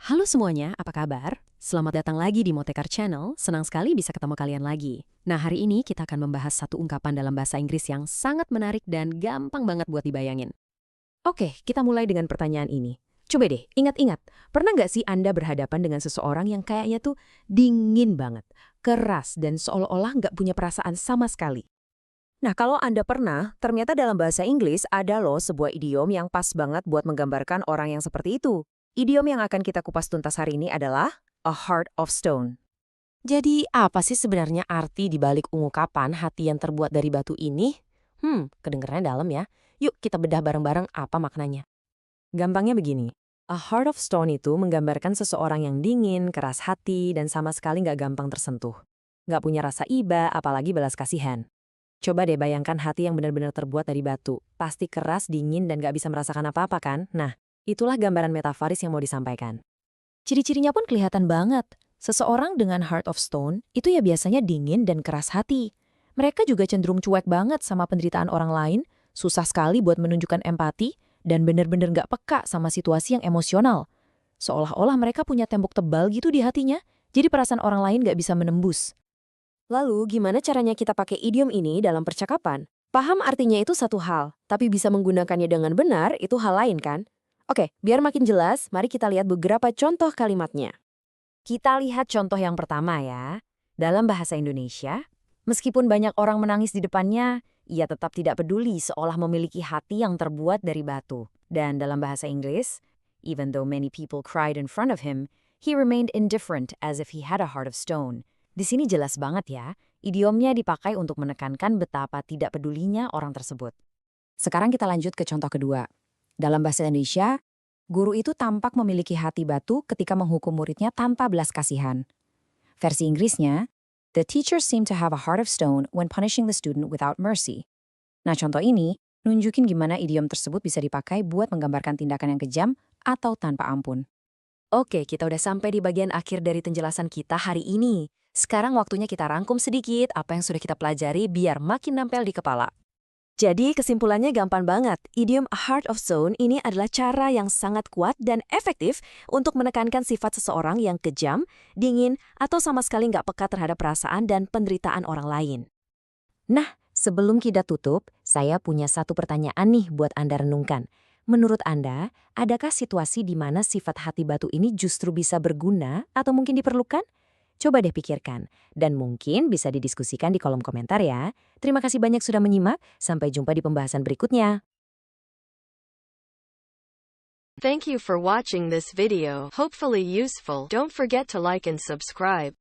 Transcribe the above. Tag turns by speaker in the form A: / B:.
A: Halo semuanya, apa kabar? Selamat datang lagi di Motekar Channel, senang sekali bisa ketemu kalian lagi. Nah, hari ini kita akan membahas satu ungkapan dalam bahasa Inggris yang sangat menarik dan gampang banget buat dibayangin.
B: Oke, kita mulai dengan pertanyaan ini. Coba deh, ingat-ingat, pernah nggak sih Anda berhadapan dengan seseorang yang kayaknya tuh dingin banget, keras, dan seolah-olah nggak punya perasaan sama sekali? Nah, kalau Anda pernah, ternyata dalam bahasa Inggris ada loh sebuah idiom yang pas banget buat menggambarkan orang yang seperti itu. Idiom yang akan kita kupas tuntas hari ini adalah a heart of stone.
C: Jadi, apa sih sebenarnya arti di balik ungkapan hati yang terbuat dari batu ini? Kedengarannya dalam ya. Yuk kita bedah bareng-bareng apa maknanya.
B: Gampangnya begini, a heart of stone itu menggambarkan seseorang yang dingin, keras hati, dan sama sekali nggak gampang tersentuh. Nggak punya rasa iba, apalagi belas kasihan. Coba deh bayangkan hati yang benar-benar terbuat dari batu. Pasti keras, dingin, dan nggak bisa merasakan apa-apa kan? Nah, itulah gambaran metaforis yang mau disampaikan. Ciri-cirinya pun kelihatan banget. Seseorang dengan heart of stone itu ya biasanya dingin dan keras hati. Mereka juga cenderung cuek banget sama penderitaan orang lain, susah sekali buat menunjukkan empati, dan bener-bener nggak peka sama situasi yang emosional. Seolah-olah mereka punya tembok tebal gitu di hatinya, jadi perasaan orang lain nggak bisa menembus. Lalu, gimana caranya kita pakai idiom ini dalam percakapan? Paham artinya itu satu hal, tapi bisa menggunakannya dengan benar itu hal lain kan? Oke, biar makin jelas, mari kita lihat beberapa contoh kalimatnya. Kita lihat contoh yang pertama ya. Dalam bahasa Indonesia, meskipun banyak orang menangis di depannya, ia tetap tidak peduli seolah memiliki hati yang terbuat dari batu. Dan dalam bahasa Inggris, even though many people cried in front of him, he remained indifferent as if he had a heart of stone. Di sini jelas banget ya, idiomnya dipakai untuk menekankan betapa tidak pedulinya orang tersebut. Sekarang kita lanjut ke contoh kedua. Dalam bahasa Indonesia, guru itu tampak memiliki hati batu ketika menghukum muridnya tanpa belas kasihan. Versi Inggrisnya, the teacher seemed to have a heart of stone when punishing the student without mercy. Nah, contoh ini nunjukin gimana idiom tersebut bisa dipakai buat menggambarkan tindakan yang kejam atau tanpa ampun. Oke, kita udah sampai di bagian akhir dari penjelasan kita hari ini. Sekarang waktunya kita rangkum sedikit apa yang sudah kita pelajari biar makin nempel di kepala. Jadi kesimpulannya gampang banget, idiom a heart of stone ini adalah cara yang sangat kuat dan efektif untuk menekankan sifat seseorang yang kejam, dingin, atau sama sekali nggak peka terhadap perasaan dan penderitaan orang lain. Nah, sebelum kita tutup, saya punya satu pertanyaan nih buat Anda renungkan. Menurut Anda, adakah situasi di mana sifat hati batu ini justru bisa berguna atau mungkin diperlukan? Coba deh pikirkan, dan mungkin bisa didiskusikan di kolom komentar ya. Terima kasih banyak sudah menyimak, sampai jumpa di pembahasan berikutnya.
D: Thank you for watching this video. Hopefully useful. Don't forget to like and subscribe.